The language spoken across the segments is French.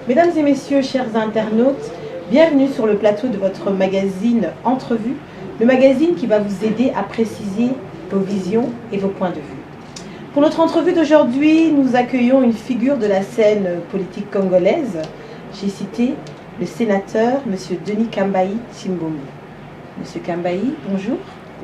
Mesdames et messieurs, chers internautes, bienvenue sur le plateau de votre magazine Entrevue, le magazine qui va vous aider à préciser vos visions et vos points de vue. Pour notre entrevue d'aujourd'hui, nous accueillons une figure de la scène politique congolaise. J'ai cité le sénateur M. Denis Kambayi Tchimbombo. Monsieur Kambayi, bonjour.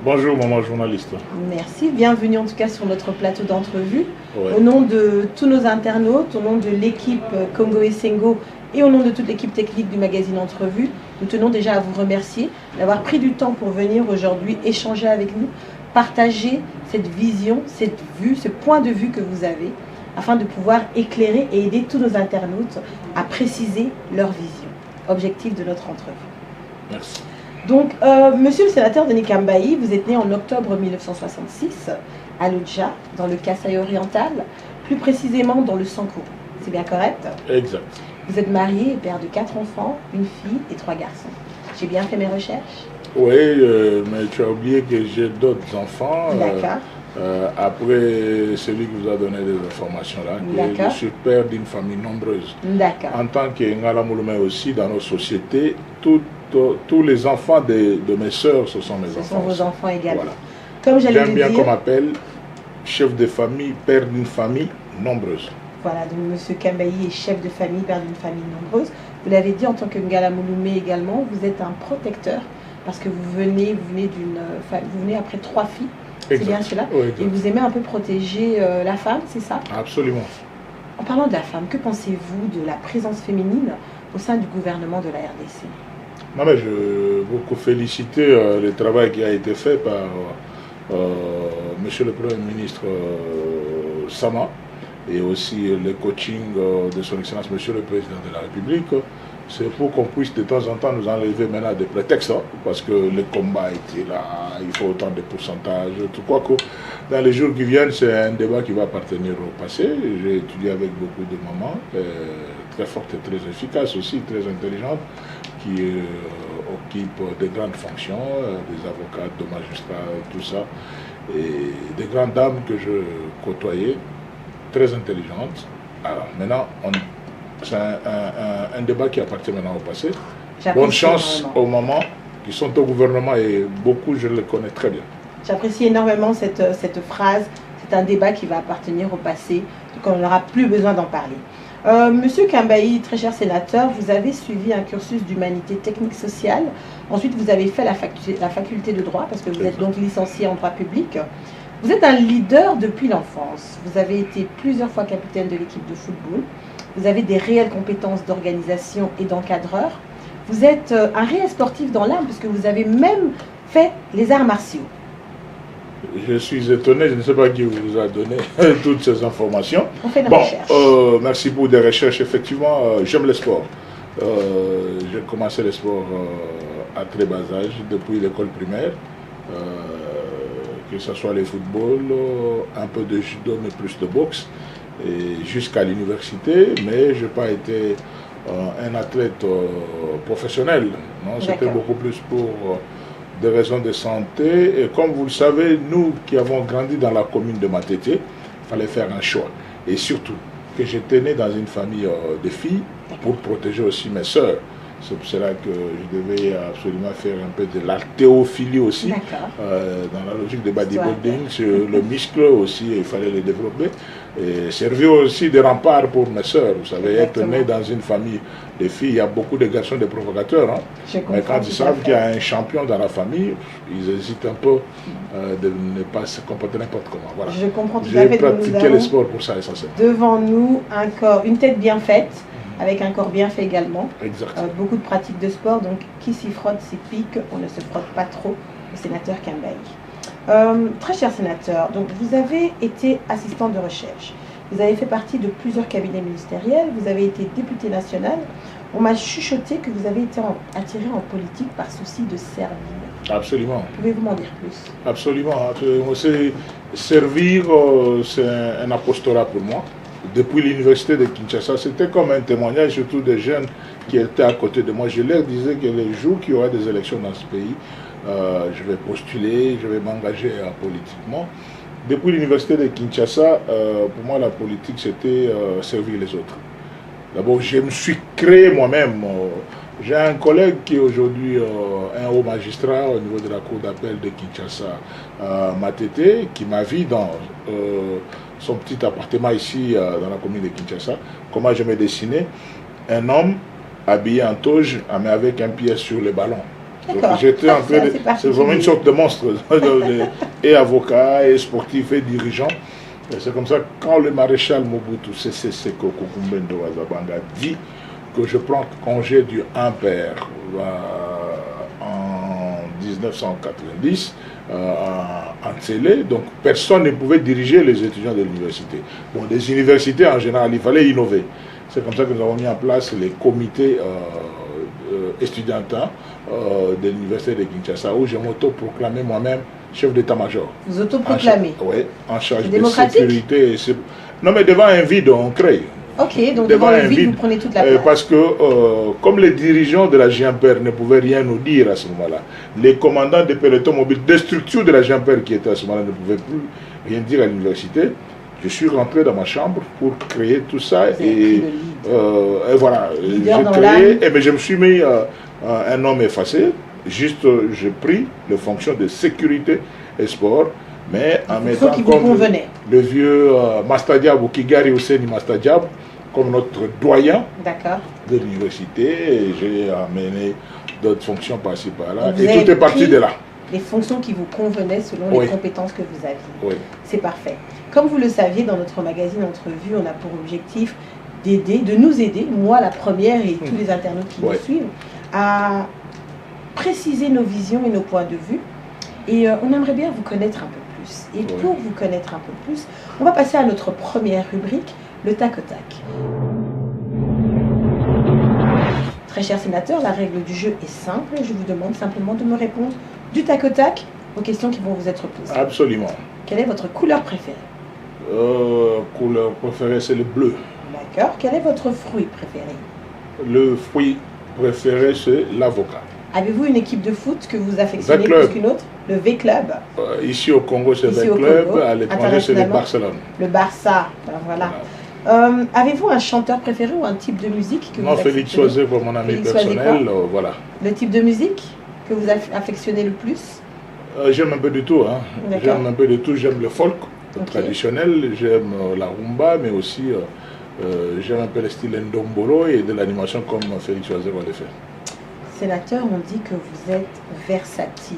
Bonjour, maman journaliste. Merci, bienvenue en tout cas sur notre plateau d'entrevue. Ouais. Au nom de tous nos internautes, au nom de l'équipe Congo et Sengo et au nom de toute l'équipe technique du magazine Entrevue, nous tenons déjà à vous remercier d'avoir pris du temps pour venir aujourd'hui échanger avec nous, partager cette vision, cette vue, ce point de vue que vous avez, afin de pouvoir éclairer et aider tous nos internautes à préciser leur vision. Objectif de notre entrevue. Merci. Donc, monsieur le sénateur Denis Kambayi, vous êtes né en octobre 1966 à Lodja, dans le Kasaï oriental, plus précisément dans le Sanko. C'est bien correct? Exact. Vous êtes marié et père de 4 enfants, une fille et 3 garçons. J'ai bien fait mes recherches? Oui, mais tu as oublié que j'ai d'autres enfants. D'accord. Après celui qui vous a donné des informations là, que je suis père d'une famille nombreuse. D'accord. En tant que Ngala Mouloumé aussi, dans nos sociétés, tous les enfants de mes sœurs, ce sont mes enfants. Ce sont vos enfants également. Voilà. Comme j'allais J'aime bien dire, qu'on m'appelle chef de famille, père d'une famille nombreuse. voilà, donc monsieur Kambayi est chef de famille, père d'une famille nombreuse. Vous l'avez dit en tant que Ngala Mouloumé également, vous êtes un protecteur parce que vous venez après 3 filles. C'est bien cela. Oui, et vous aimez un peu protéger la femme, c'est ça? Absolument. En parlant de la femme, que pensez-vous de la présence féminine au sein du gouvernement de la RDC? Non, mais je veux beaucoup féliciter le travail qui a été fait par monsieur le Premier ministre Sama et aussi le coaching de son Excellence Monsieur le Président de la République. C'est pour qu'on puisse de temps en temps nous enlever maintenant des prétextes, hein, parce que le combat était là, il faut autant de pourcentages, tout quoi que dans les jours qui viennent, c'est un débat qui va appartenir au passé. J'ai étudié avec beaucoup de mamans, très fortes et très efficaces aussi, très intelligentes, qui occupent de grandes fonctions, des avocats, des magistrats, tout ça, et des grandes dames que je côtoyais, très intelligentes. Alors maintenant, c'est un débat qui appartient maintenant au passé. Bonne chance aux mamans qui sont au gouvernement et beaucoup, je les connais très bien. J'apprécie énormément cette phrase. C'est un débat qui va appartenir au passé, donc on n'aura plus besoin d'en parler. Monsieur Kambayi, très cher sénateur, vous avez suivi un cursus d'humanité technique sociale. Ensuite, vous avez fait la faculté de droit, parce que vous êtes donc licencié en droit public. Vous êtes un leader depuis l'enfance. Vous avez été plusieurs fois capitaine de l'équipe de football. Vous avez des réelles compétences d'organisation et d'encadreur. Vous êtes un réel sportif dans l'âme, puisque vous avez même fait les arts martiaux. Je suis étonné, je ne sais pas qui vous a donné toutes ces informations. On fait des recherches. Merci pour des recherches. Effectivement, j'aime le sport. J'ai commencé le sport à très bas âge, depuis l'école primaire. Que ce soit le football, un peu de judo, mais plus de boxe, jusqu'à l'université. Mais je n'ai pas été un athlète professionnel. C'était beaucoup plus pour des raisons de santé. Et comme vous le savez, nous qui avons grandi dans la commune de Matete, il fallait faire un choix. Et surtout, que j'étais né dans une famille de filles pour protéger aussi mes sœurs. C'est pour cela que je devais absolument faire un peu de l'haltérophilie aussi, dans la logique de bodybuilding, sur le muscle aussi, il fallait le développer. Et servir aussi de rempart pour mes sœurs. Vous savez, être né dans une famille de filles, il y a beaucoup de garçons, des provocateurs. Hein. Mais quand ils savent qu'il y a un champion dans la famille, ils hésitent un peu de ne pas se comporter n'importe comment. Voilà. Je comprends tout à fait. J'ai pratiqué le sport pour ça essentiellement. Devant nous, un corps, une tête bien faite, avec un corps bien fait également. Exact. Beaucoup de pratiques de sport, donc qui s'y frotte s'y pique, on ne se frotte pas trop, le sénateur Kambayi. Très cher sénateur, donc vous avez été assistant de recherche, vous avez fait partie de plusieurs cabinets ministériels, vous avez été député national, On m'a chuchoté que vous avez été attiré en politique par souci de servir. Absolument. Pouvez-vous m'en dire plus? Absolument. Servir, c'est un apostolat pour moi. Depuis l'université de Kinshasa, c'était comme un témoignage, surtout des jeunes qui étaient à côté de moi. Je leur disais que les jours qu'il y aura des élections dans ce pays, je vais postuler, je vais m'engager politiquement. Depuis l'université de Kinshasa, pour moi, la politique, c'était servir les autres. D'abord, je me suis créé moi-même. J'ai un collègue qui est aujourd'hui un haut magistrat au niveau de la cour d'appel de Kinshasa, Matete, qui m'a vu dans son petit appartement ici dans la commune de Kinshasa. Comment je me dessinais un homme habillé en toge, mais avec un pied sur le ballon. J'étais en train de... C'est vraiment une sorte de monstre. Et avocat, et sportif, et dirigeant. C'est comme ça que quand le maréchal Mobutu Sese Seko Kukumbendo Wazabanga dit que je prends congé du impère en 1990 en Tsélé, donc personne ne pouvait diriger les étudiants de l'université. Bon, des universités en général, il fallait innover. C'est comme ça que nous avons mis en place les comités estudiantins de l'université de Kinshasa, où je m'auto-proclamais moi-même chef d'état-major. Vous autoproclamez? Oui, en charge de sécurité. Non, mais devant un vide, on crée. Ok, donc devant un vide, vous prenez toute la place. Parce que, comme les dirigeants de la GIMPER ne pouvaient rien nous dire à ce moment-là, les commandants des pelotons mobiles, des structures de la GIMPER qui étaient à ce moment-là ne pouvaient plus rien dire à l'université, je suis rentré dans ma chambre pour créer tout ça. Et voilà, je me suis mis un homme effacé. Juste, j'ai pris les fonctions de sécurité et sport, mais en mettant comme le vieux Mastadiab ou Kigari Hussein Mastadiab comme notre doyen de l'université. J'ai amené d'autres fonctions par-ci par-là. Et tout est parti de là. Les fonctions qui vous convenaient selon les compétences que vous aviez. Oui. C'est parfait. Comme vous le saviez, dans notre magazine Entrevue, on a pour objectif de nous aider, moi la première et tous les internautes qui nous suivent, à préciser nos visions et nos points de vue. Et on aimerait bien vous connaître un peu plus. Et pour vous connaître un peu plus, on va passer à notre première rubrique, le tac au tac. Très cher sénateur, la règle du jeu est simple. Je vous demande simplement de me répondre du tac au tac aux questions qui vont vous être posées. Absolument. Quelle est votre couleur préférée? Couleur préférée, c'est le bleu. D'accord. Quel est votre fruit préféré? Le fruit préféré, c'est l'avocat. Avez-vous une équipe de foot que vous affectionnez plus qu'une autre? Le V-Club. Ici au Congo, c'est le V-Club. À l'étranger, c'est le Barcelone. Le Barça. Voilà. Avez-vous un chanteur préféré ou un type de musique que vous affectionnez? Félix Choiset, pour mon ami personnel. Voilà. Le type de musique que vous affectionnez le plus? J'aime un peu de tout. J'aime un peu de tout. J'aime le folk traditionnel, j'aime la rumba, mais aussi j'aime un peu le style ndombolo et de l'animation comme Félix Choiset va le faire. Sénateur, on dit que vous êtes versatile.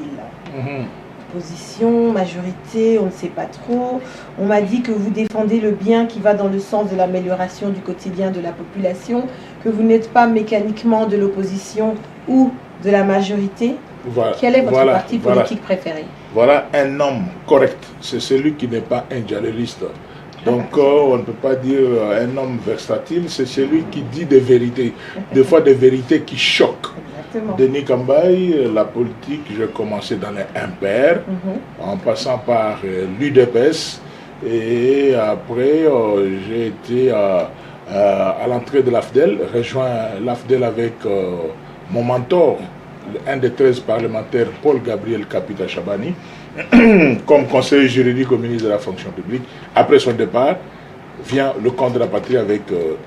Opposition, majorité, on ne sait pas trop. On m'a dit que vous défendez le bien qui va dans le sens de l'amélioration du quotidien de la population, que vous n'êtes pas mécaniquement de l'opposition ou de la majorité. Voilà, quel est votre parti politique préféré? Voilà un homme correct. C'est celui qui n'est pas un dialogiste. Donc on ne peut pas dire un homme versatile, c'est celui qui dit des vérités. Des fois des vérités qui choquent. Exactement. Denis Kambaye, la politique, j'ai commencé dans les impairs, en passant par l'UDPS. Et après, j'ai été à l'entrée de l'AFDEL, rejoint l'AFDEL avec mon mentor, un des 13 parlementaires, Paul-Gabriel Kapita Chabani, comme conseiller juridique au ministre de la fonction publique. Après son départ, vient le camp de la patrie avec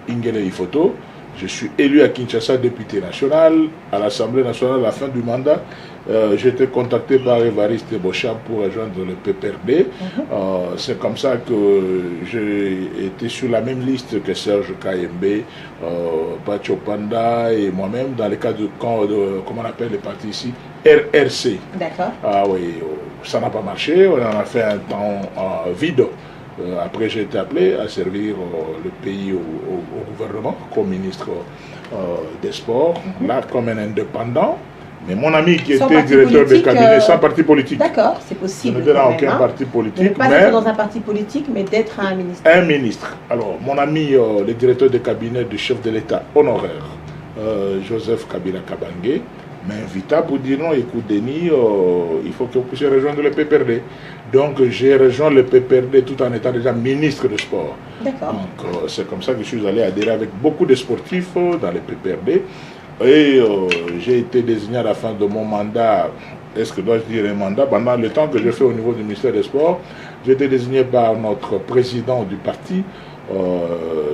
Ingele Ifoto. Je suis élu à Kinshasa député national, à l'Assemblée nationale à la fin du mandat. J'ai été contacté par Évariste Bocham pour rejoindre le PPRD. C'est comme ça que j'ai été sur la même liste que Serge Kayembe, Pacho Panda et moi-même dans le cadre du camp de, comment on appelle les partis ici, RRC. D'accord. Ah oui, ça n'a pas marché, on en a fait un temps vide. Après, j'ai été appelé à servir le pays au gouvernement comme ministre des Sports, là comme un indépendant. Mais mon ami qui était directeur de cabinet, sans parti politique. D'accord, c'est possible. Je n'étais dans aucun parti politique. Pas d'être dans un parti politique, mais d'être un ministre. Un ministre. Alors, mon ami, le directeur de cabinet du chef de l'État honoraire, Joseph Kabila Kabange m'invita pour dire non, écoute Denis, il faut que vous puissiez rejoindre le PPRD. Donc j'ai rejoint le PPRD tout en étant déjà ministre de sport. D'accord. Donc c'est comme ça que je suis allé adhérer avec beaucoup de sportifs dans le PPRD. Et j'ai été désigné à la fin de mon mandat, est-ce que dois-je dire un mandat, pendant le temps que j'ai fait au niveau du ministère des Sports, j'ai été désigné par notre président du parti,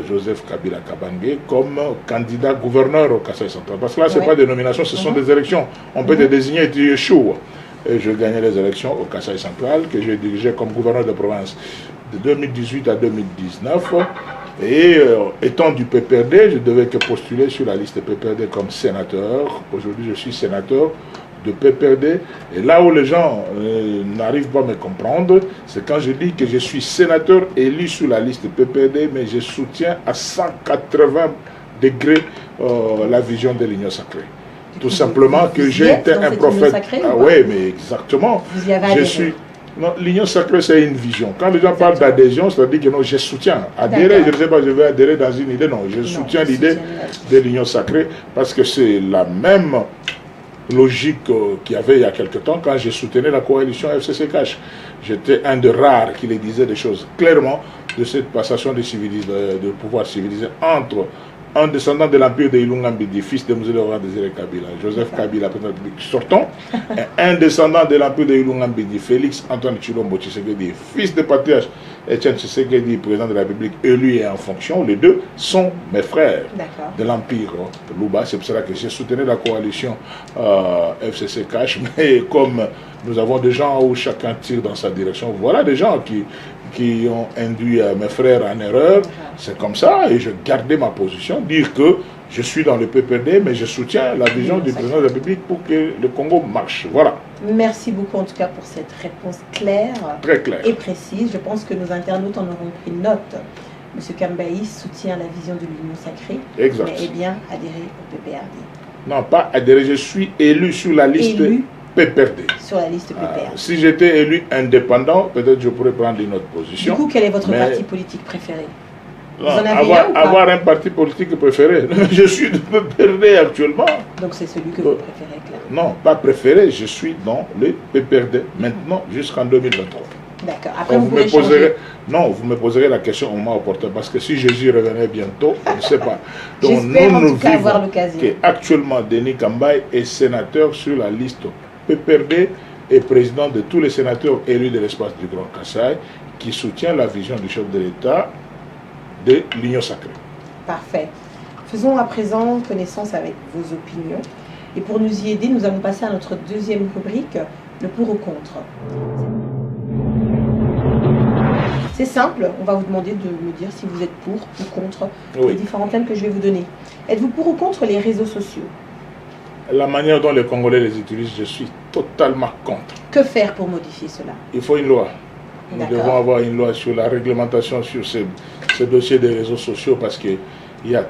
Joseph Kabila Kabange, comme candidat gouverneur au Kasaï central. Parce que là, ce n'est pas des nominations, ce sont des élections. On peut te désigner et tu échoues. Et je gagnais les élections au Kasaï central, que j'ai dirigé comme gouverneur de province de 2018 à 2019. Et étant du PPRD, je devais que postuler sur la liste PPRD comme sénateur. Aujourd'hui, je suis sénateur de PPRD. Et là où les gens n'arrivent pas à me comprendre, c'est quand je dis que je suis sénateur élu sur la liste PPRD, mais je soutiens à 180 degrés la vision de l'Union sacrée. Tout simplement que j'ai été un prophète. Ah oui, mais exactement. Vous y avez adhéré. L'Union sacrée, c'est une vision. Quand les gens parlent d'adhésion, c'est-à-dire que non, je soutiens. Adhérer, je ne sais pas, je vais adhérer dans une idée. Non, je soutiens l'idée de l'Union sacrée parce que c'est la même logique qu'il y avait il y a quelque temps quand je soutenais la coalition FCC-CACH. J'étais un de rares qui les disait des choses clairement de cette passation de pouvoir civilisé entre un descendant de l'empire de Ilunga Mbidi, fils de Mzee Laurent Désiré Kabila, Joseph Kabila, sortant, et un descendant de l'empire de Ilunga Mbidi, Félix Antoine Tshilombo Tshisekedi, fils de patriarche Etienne Tshisekedi, président de la République, élu et en fonction. Les deux sont mes frères de l'empire Luba. C'est pour cela que j'ai soutenu la coalition FCC-CACH, mais comme nous avons des gens où chacun tire dans sa direction, voilà des gens qui ont induit mes frères en erreur. C'est comme ça, et je gardais ma position, dire que je suis dans le PPD, mais je soutiens la vision du président de la République pour que le Congo marche. Voilà. Merci beaucoup en tout cas pour cette réponse claire, très claire et précise. Je pense que nos internautes en auront pris note. M. Kambaï soutient la vision de l'Union sacrée, exact, mais est bien adhéré au PPRD. Non, pas adhéré, je suis élu sur la liste PPRD. Sur la liste PPRD. Si j'étais élu indépendant, peut-être je pourrais prendre une autre position. Du coup, quel est votre parti politique préféré? Vous en avez avoir un parti politique préféré. Je suis de PPRD actuellement. Donc c'est celui que vous préférez, clairement. Non, pas préféré, je suis dans le PPRD maintenant jusqu'en 2023. D'accord. Après, vous me poserez, non, vous me poserez la question au moment opportun, parce que si Jésus revenait bientôt, on ne sait pas. Donc j'espère en tout cas avoir l'occasion. Actuellement, Denis Kambaï est sénateur sur la liste PPRD et président de tous les sénateurs élus de l'espace du Grand Kasaï, qui soutient la vision du chef de l'État de l'Union sacrée. Parfait. Faisons à présent connaissance avec vos opinions. Et pour nous y aider, nous allons passer à notre deuxième rubrique, le pour ou contre. C'est simple, on va vous demander de me dire si vous êtes pour ou contre les différents thèmes que je vais vous donner. Êtes-vous pour ou contre les réseaux sociaux? La manière dont les Congolais les utilisent, je suis totalement contre. Que faire pour modifier cela? Il faut une loi. Nous devons avoir une loi sur la réglementation sur ces dossiers des réseaux sociaux, parce qu'il y a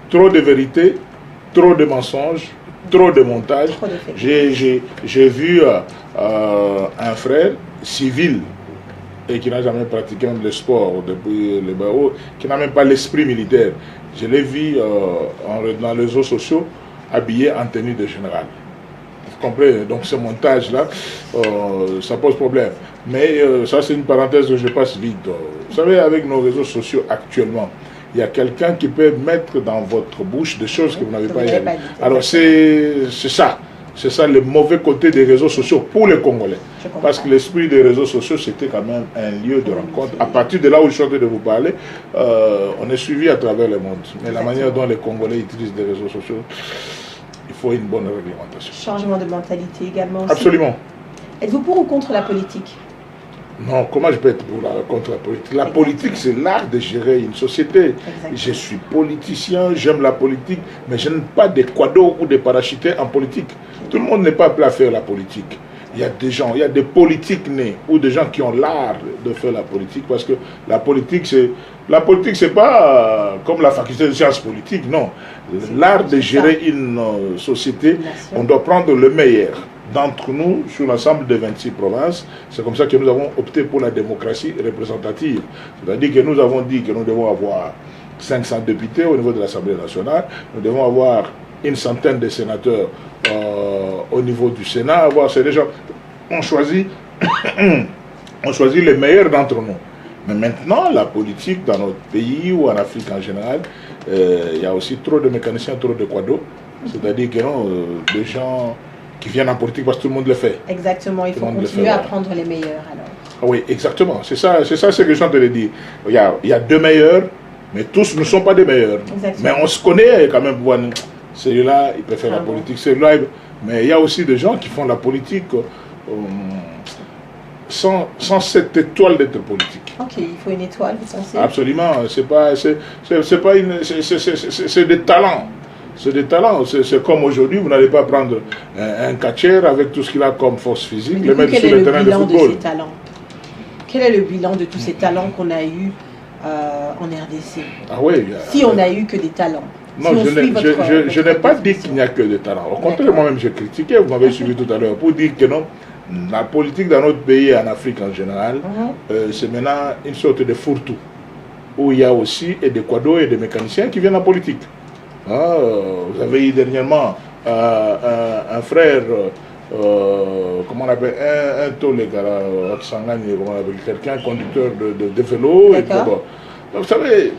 trop de vérités, trop de mensonges, trop de montages. J'ai vu un frère civil et qui n'a jamais pratiqué même le sport depuis le barreau, qui n'a même pas l'esprit militaire. Je l'ai vu dans les réseaux sociaux habillé en tenue de général. Vous comprenez? Donc ce montage-là, ça pose problème. Mais ça, c'est une parenthèse que je passe vite. Vous savez, avec nos réseaux sociaux actuellement, il y a quelqu'un qui peut mettre dans votre bouche des choses que vous n'avez pas dit. Alors c'est ça. C'est ça le mauvais côté des réseaux sociaux pour les Congolais. Parce que l'esprit des réseaux sociaux, c'était quand même un lieu de rencontre. À partir de là où je suis en train de vous parler, on est suivi à travers le monde. Mais la manière dont les Congolais utilisent les réseaux sociaux, il faut une bonne réglementation. Changement de mentalité également aussi. Absolument. Êtes-vous pour ou contre la politique? Non, comment je peux être contre la politique? La politique, c'est l'art de gérer une société. Exactement. Je suis politicien, j'aime la politique, mais je n'aime pas des quados ou des parachutés en politique. Tout le monde n'est pas appelé à faire la politique. Il y a des gens, il y a des politiques nés ou des gens qui ont l'art de faire la politique, parce que la politique, c'est pas comme la faculté de sciences politiques, non. L'art de gérer une société, on doit prendre le meilleur d'entre nous sur l'ensemble des 26 provinces. C'est comme ça que nous avons opté pour la démocratie représentative. C'est-à-dire que nous avons dit que nous devons avoir 500 députés au niveau de l'Assemblée nationale, nous devons avoir une centaine de sénateurs au niveau du Sénat. C'est des gens, on choisit les meilleurs d'entre nous. Mais maintenant, la politique dans notre pays ou en Afrique en général, il y a aussi trop de mécaniciens, trop de quados. C'est-à-dire que non, des gens qui viennent en politique parce que tout le monde le fait. Exactement, il faut continuer à prendre les meilleurs alors. Oui, exactement. C'est ça ce que je suis en train de dire. Il y a deux meilleurs, mais tous ne sont pas des meilleurs. Exactement. Mais on se connaît quand même. Celui-là, il peut faire la politique. Celui-là, mais il y a aussi des gens qui font la politique sans cette étoile d'être politique. Ok, il faut une étoile, vous pensez? Absolument. C'est des talents. C'est des talents. C'est comme aujourd'hui, vous n'allez pas prendre un catcheur avec tout ce qu'il a comme force physique, le mettre sur le terrain de football. Quel est le bilan de tous ces talents qu'on a eus en RDC? Ah oui. Si on n'a eu que des talents. Non, je n'ai pas dit qu'il n'y a que des talents. Au contraire, moi-même, j'ai critiqué, vous m'avez suivi tout à l'heure, pour dire que non, la politique dans notre pays et en Afrique en général, c'est maintenant une sorte de fourre-tout, où il y a aussi des quados et des mécaniciens qui viennent en politique. Vous avez eu dernièrement un frère, comment on appelle, un toléga, quelqu'un conducteur de vélo. Donc, vous savez...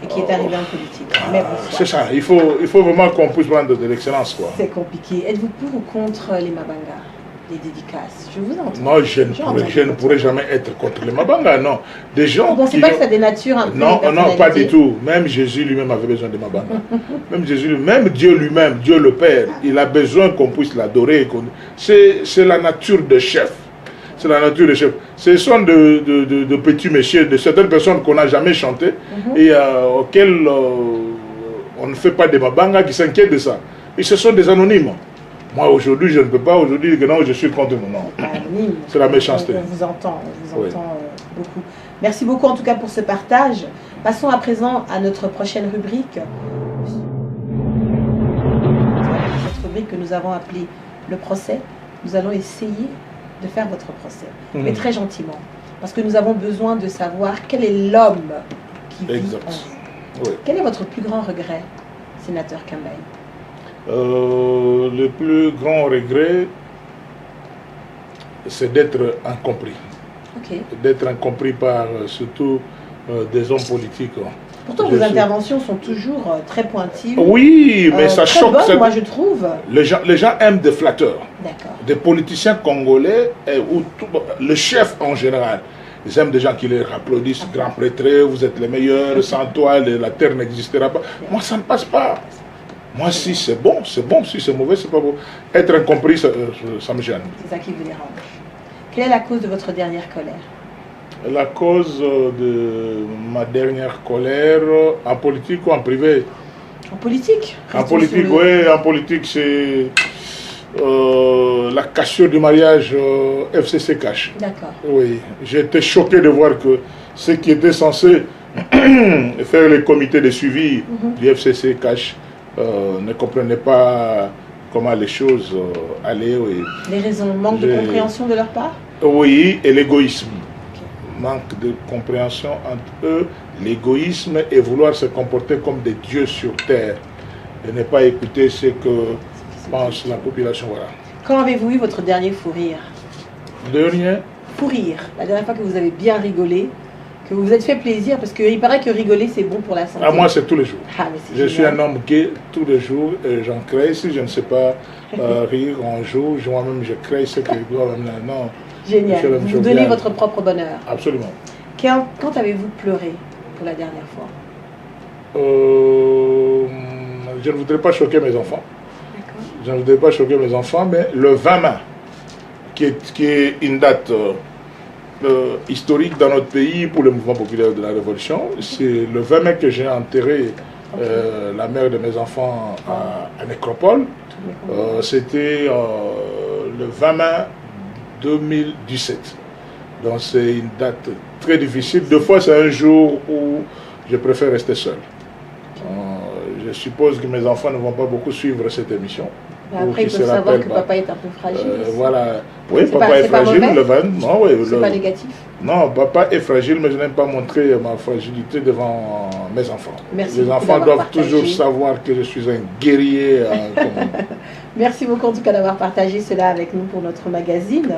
Et qui est arrivé en politique. C'est ça, il faut vraiment qu'on puisse prendre de l'excellence. C'est compliqué. Êtes-vous pour ou contre les Mabanga, les dédicaces? Je vous entends. Non, je ne pourrais jamais être contre les Mabanga, non. Des gens vous ne pensez pas que ça dénature un peu? Non, pas du tout. Même Jésus lui-même avait besoin de Mabanga. même Dieu lui-même, Dieu le Père, il a besoin qu'on puisse l'adorer. C'est la nature de chef. C'est la nature des chefs. Ce sont de petits messieurs, de certaines personnes qu'on n'a jamais chanté et auxquelles on ne fait pas de Mabanga, qui s'inquiètent de ça. Et ce sont des anonymes. Moi, aujourd'hui, je ne peux pas dire que non, je suis contre nous. Non. C'est la méchanceté. On vous entend, beaucoup. Merci beaucoup en tout cas pour ce partage. Passons à présent à notre prochaine rubrique. Cette rubrique que nous avons appelée le procès. Nous allons essayer de faire votre procès, mais très gentiment, parce que nous avons besoin de savoir quel est l'homme qui vit en vous. Quel est votre plus grand regret, sénateur Kambayi? Le plus grand regret, c'est d'être incompris. D'être incompris par surtout des hommes politiques. Pourtant, vos interventions sont toujours très pointues. Oui, mais ça choque. Bonnes, moi, je trouve. Les gens aiment des flatteurs. D'accord. Des politiciens congolais, le chef en général. Ils aiment des gens qui les applaudissent, grand prêtre, vous êtes les meilleurs, sans toi, la terre n'existera pas. Moi, ça ne passe pas. Moi, si c'est bon, c'est bon. Si c'est mauvais, c'est pas bon. Être incompris, ça me gêne. C'est ça qui vous dérange. Quelle est la cause de votre dernière colère? La cause de ma dernière colère, en politique ou en privé? En politique. En politique, oui. En politique, c'est la cassure du mariage FCC Cash. D'accord. Oui. J'ai été choqué de voir que ceux qui étaient censés faire les comités de suivi du FCC Cash ne comprenaient pas comment les choses allaient. Oui. Les raisons, manque de compréhension de leur part? Oui, et l'égoïsme. Manque de compréhension entre eux, l'égoïsme et vouloir se comporter comme des dieux sur terre et ne pas écouter ce que pense la population. Voilà. Quand avez-vous eu votre dernier fou rire? Dernier? Fou rire, la dernière fois que vous avez bien rigolé, que vous vous êtes fait plaisir, parce qu'il paraît que rigoler c'est bon pour la santé. Ah, moi c'est tous les jours. Je suis un homme gay tous les jours et j'en crée. Si je ne sais pas rire un jour, moi-même je crée ce que je dois même. Non. Génial, vous donnez votre propre bonheur. Absolument. Quand avez-vous pleuré pour la dernière fois? Je ne voudrais pas choquer mes enfants. Je ne voudrais pas choquer mes enfants, mais le 20 mai, qui est une date historique dans notre pays pour le mouvement populaire de la Révolution, c'est le 20 mai que j'ai enterré la mère de mes enfants à Nécropole. C'était le 20 mai 2017. Donc c'est une date très difficile. Deux fois c'est un jour où je préfère rester seul. Je suppose que mes enfants ne vont pas beaucoup suivre cette émission. Après, il faut savoir que papa est un peu fragile. Voilà. Oui, papa est fragile. Non, oui, c'est pas négatif. Non, papa est fragile, mais je n'aime pas montrer ma fragilité devant mes enfants. Merci. Les enfants doivent toujours savoir que je suis un guerrier. Merci beaucoup en tout cas d'avoir partagé cela avec nous pour notre magazine.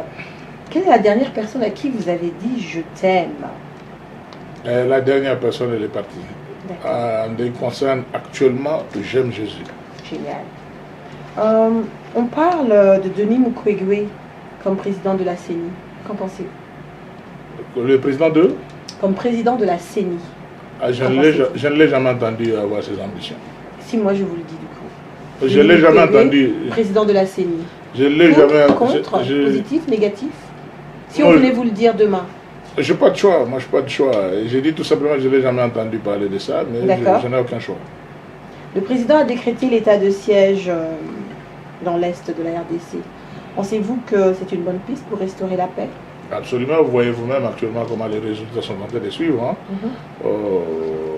Quelle est la dernière personne à qui vous avez dit je t'aime? La dernière personne, elle est partie. En ce qui concerne actuellement, j'aime Jésus. Génial. On parle de Denis Mukwege comme président de la CENI. Qu'en pensez-vous? Le président de? Comme président de la CENI. Je ne l'ai jamais entendu avoir ses ambitions. Si, moi je vous le dis du coup. Je ne l'ai jamais entendu. Président de la CENI. Je ne l'ai jamais Contre, positif, négatif? Si on voulait vous le dire demain. Je n'ai pas de choix, moi je n'ai pas de choix. J'ai dit tout simplement que je ne l'ai jamais entendu parler de ça, mais je n'ai aucun choix. Le président a décrété l'état de siège dans l'est de la RDC. Pensez-vous que c'est une bonne piste pour restaurer la paix? Absolument, vous voyez vous-même actuellement comment les résultats sont en train de suivre. Hein.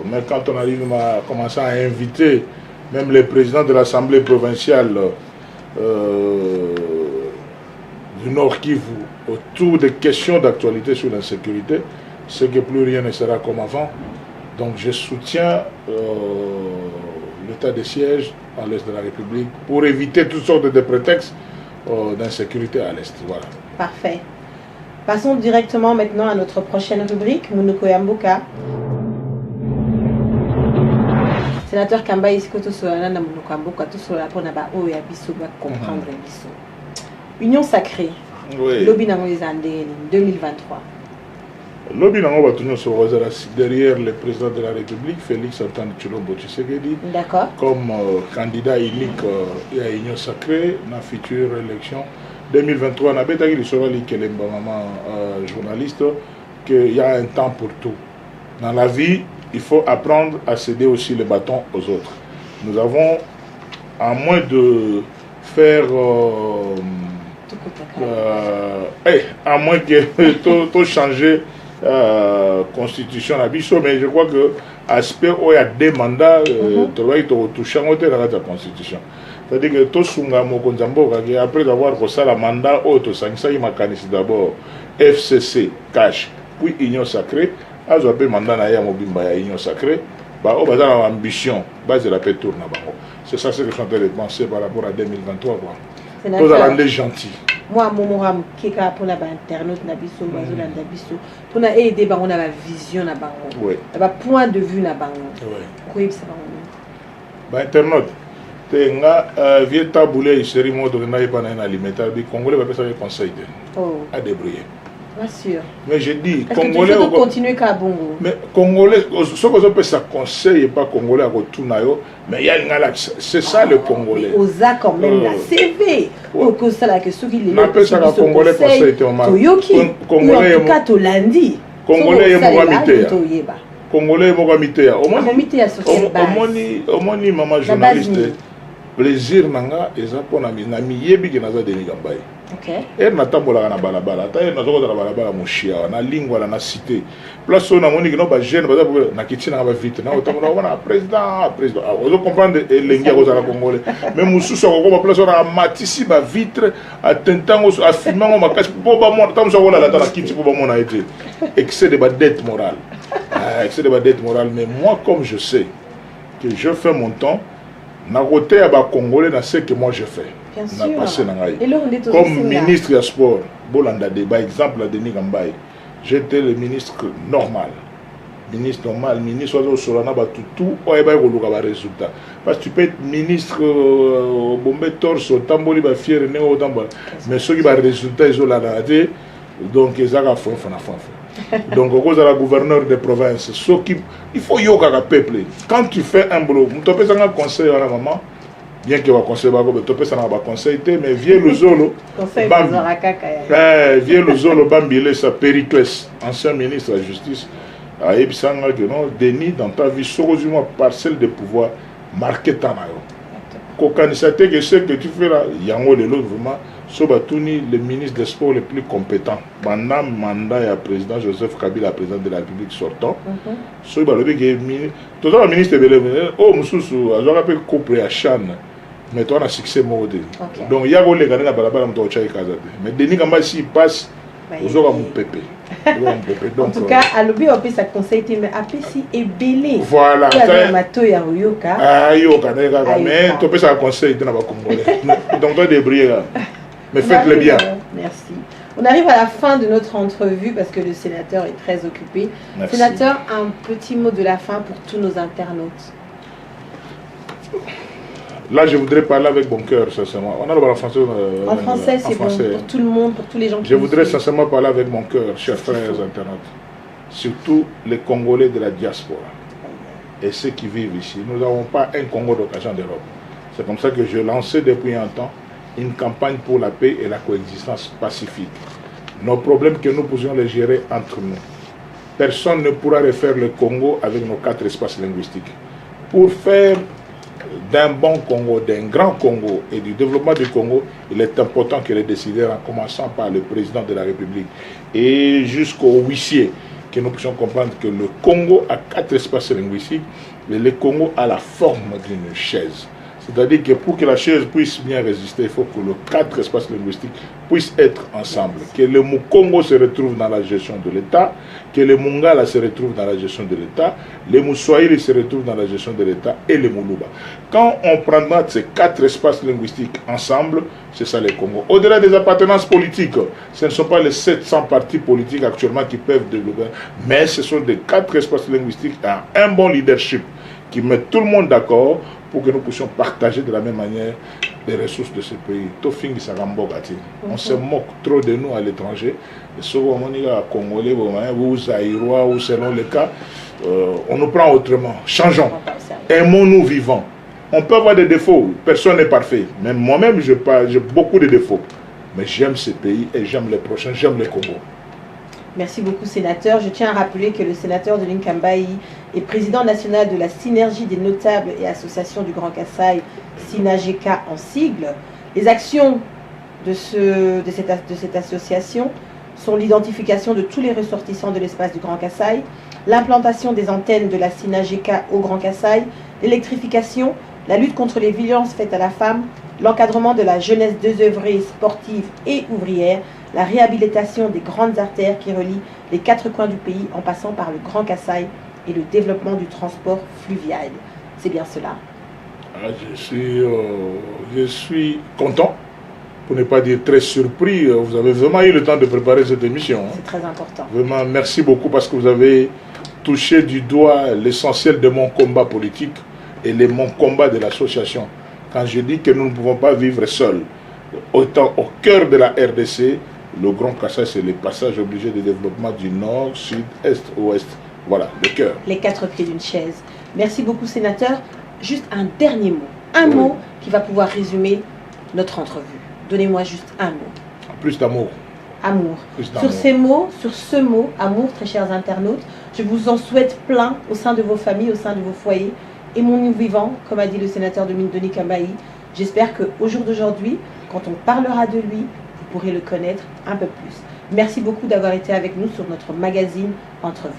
Mais quand on arrive à commencer à inviter même les présidents de l'Assemblée provinciale du Nord Kivu autour des questions d'actualité sur l'insécurité, c'est que plus rien ne sera comme avant. Donc je soutiens l'état de siège à l'est de la République pour éviter toutes sortes de prétextes d'insécurité à l'est. Voilà. Parfait. Passons directement maintenant à notre prochaine rubrique, Monoko Yamboka. Sénateur Kamba, est-ce que tu as Monoko Yamboka, tu as comprendre biso. Union sacrée. Oui. Lobby Nangoizande 2023. Lobby Nangoizande derrière le président de la République, Félix Antoine Tshilombo Tshisekedi, comme candidat unique à Union sacrée dans la future élection 2023. On a bien dit sur maman journaliste qu'il y a un temps pour tout. Dans la vie, il faut apprendre à céder aussi le bâton aux autres. Nous avons, à moins de faire à moins que tout changer constitution à Bissau, mais je crois que aspect où il y a des mandats touchant la constitution. C'est-à-dire que tout sunga mokonzambo après avoir reçu le mandat auto ça il m'a candidat d'abord FCC cash puis Union sacrée a joué mandat na ya mobimba ya Union sacrée ba o bazana ambition base la paix tourne bango. C'est ça ce que je suis en train de penser par rapport à 2023 quoi. Tous allez gentil. Moi momoram keka pour la internaute na biso bazolanda biso pour na aider bango na ba vision na bango. Ba point de vue na bango. Oui, ça bango. Ba internaute tenga vieux taboulé série moto na pas na alimentaire bi congolais va passer le conseil à débrouiller. Bien sûr. Mais je dis congolais tu continuer ka bongo. Mais congolais ce que peut ça conseil et pas congolais à retourner yo mais il y a ngala c'est ça le congolais. Oza quand même la CV. Pour que ça la que ceux qui les appelle ça congolais conseil te mal. Congolais ka to lundi. Congolais est mogamité. Congolais mogamité. Au moins maman journaliste. Plaisir nanga eza pona na miyebi ke naza Denis Gambaye. Et natambola na balabala, ta na zoko na balabala moshia na lingwa na cité. Place on a moni que no ba jeune ba na kitina ba vite na otamona wana président. Vous comprenez lengi ko za congolais. Mais mususu ko ba place on a matisi ba vitre a tentango a filmango makasi po ba mo tamuso wala la ta kiti po ba mo na été. Excès de ba dette morale. Excès de ba dette morale mais moi comme je sais que je fais mon temps na côté à ba congolais na ce que moi je fais. Comme ministre du sport, bolanda débat exemple à Denis Gambaye. J'étais le ministre normal. Ministre normal, ministre au Solana tout ou eba ko luka ba résultat. Parce que tu peux être ministre bombe torse tamboli ba fier ne o tamba. Mais ceux qui ba résultat ils ont la raté donc ils ont fait donc au cause de la gouverneur de province, ceux qui il faut yoka ka peuple. Quand tu fais un boulot, tu peux un conseil à la maman. Bien que va conseil ça n'a pas conseil mais vieux le zolo vieux le zolo bambile sa Périclès ancien ministre de la justice a ebisanga que non Denis dans ta vie sérieusement parcelle de pouvoir marqué ta nayo ko candidaté que ce que tu fais là yango le lot vraiment Sobatuni le ministre des sports le plus compétent pendant mandat ya président Joseph Kabila président de la République sortant so ba lobi que tout le ministre de oh mususu azoka pe couple ya Chan Mais toi, on a succès mode. Ok. Donc, il y a des gens qui ont mais Denis Kamba, s'il passe, vous aurez mon pépé. En tout cas, à l'objet, on peut ça conseiller, mais après, si est belé. Voilà. Il y a un mato, il y a un yoka. Ah, yoka, mais tu peux ça conseiller dans la Congolais. Donc, toi, débrouillez là. Mais faites-le bien. Merci. On arrive à la fin de notre entrevue parce que le sénateur est très occupé. Merci. Sénateur, un petit mot de la fin pour tous nos internautes. Là, je voudrais parler avec mon cœur, sincèrement. On a le en français. En français, c'est bon pour tout le monde, pour tous les gens qui Je voudrais suivent. sincèrement parler avec mon cœur, chers frères internautes. Surtout les Congolais de la diaspora et ceux qui vivent ici. Nous n'avons pas un Congo d'occasion d'Europe. C'est comme ça que je lançais depuis un temps une campagne pour la paix et la coexistence pacifique. Nos problèmes que nous pouvions les gérer entre nous. Personne ne pourra refaire le Congo avec nos 4 espaces linguistiques. Pour faire d'un bon Congo, d'un grand Congo et du développement du Congo, il est important que les décideurs, en commençant par le président de la République et jusqu'au huissier, que nous puissions comprendre que le Congo a 4 espaces linguistiques, mais le Congo a la forme d'une chaise. C'est-à-dire que pour que la chaise puisse bien résister, il faut que les 4 espaces linguistiques puissent être ensemble. Que le Congo se retrouve dans la gestion de l'État, que le Mungala se retrouve dans la gestion de l'État, le Moussoaïli se retrouve dans la gestion de l'État et le Moulouba. Quand on prendra ces 4 espaces linguistiques ensemble, c'est ça le Congo. Au-delà des appartenances politiques, ce ne sont pas les 700 partis politiques actuellement qui peuvent développer, mais ce sont des 4 espaces linguistiques à un bon leadership qui met tout le monde d'accord pour que nous puissions partager de la même manière les ressources de ce pays. On se moque trop de nous à l'étranger. Souvent, on est Congolais, ou Zaïrois, ou selon le cas, on nous prend autrement. Changeons. Aimons-nous vivants. On peut avoir des défauts. Personne n'est parfait. Même moi-même, j'ai beaucoup de défauts. Mais j'aime ce pays et j'aime les prochains. J'aime le Congo. Merci beaucoup, sénateur. Je tiens à rappeler que le sénateur Denis Kambayi est président national de la synergie des notables et associations du Grand Kasaï, SINAGECA en sigle. Les actions de cette association sont l'identification de tous les ressortissants de l'espace du Grand Kasaï, l'implantation des antennes de la SINAGECA au Grand Kasaï, l'électrification, la lutte contre les violences faites à la femme, l'encadrement de la jeunesse désœuvrée, sportive et ouvrière, la réhabilitation des grandes artères qui relient les 4 coins du pays en passant par le Grand Kasaï et le développement du transport fluvial. C'est bien cela. Je suis content, pour ne pas dire très surpris. Vous avez vraiment eu le temps de préparer cette émission. C'est très important. Vraiment, merci beaucoup parce que vous avez touché du doigt l'essentiel de mon combat politique et mon combat de l'association. Quand je dis que nous ne pouvons pas vivre seuls, autant au cœur de la RDC, le Grand Kasaï, c'est le passage obligé de développement du nord, sud, est, ouest. Voilà, le cœur. Les 4 pieds d'une chaise. Merci beaucoup, sénateur. Juste un dernier mot. Un mot qui va pouvoir résumer notre entrevue. Donnez-moi juste un mot. Plus d'amour. Amour. Sur ces mots, sur ce mot, amour, très chers internautes, je vous en souhaite plein au sein de vos familles, au sein de vos foyers. Aimons-nous vivants, comme a dit le sénateur Denis Kambayi. J'espère qu'au jour d'aujourd'hui, quand on parlera de lui, vous pourrez le connaître un peu plus. Merci beaucoup d'avoir été avec nous sur notre magazine Entrevue.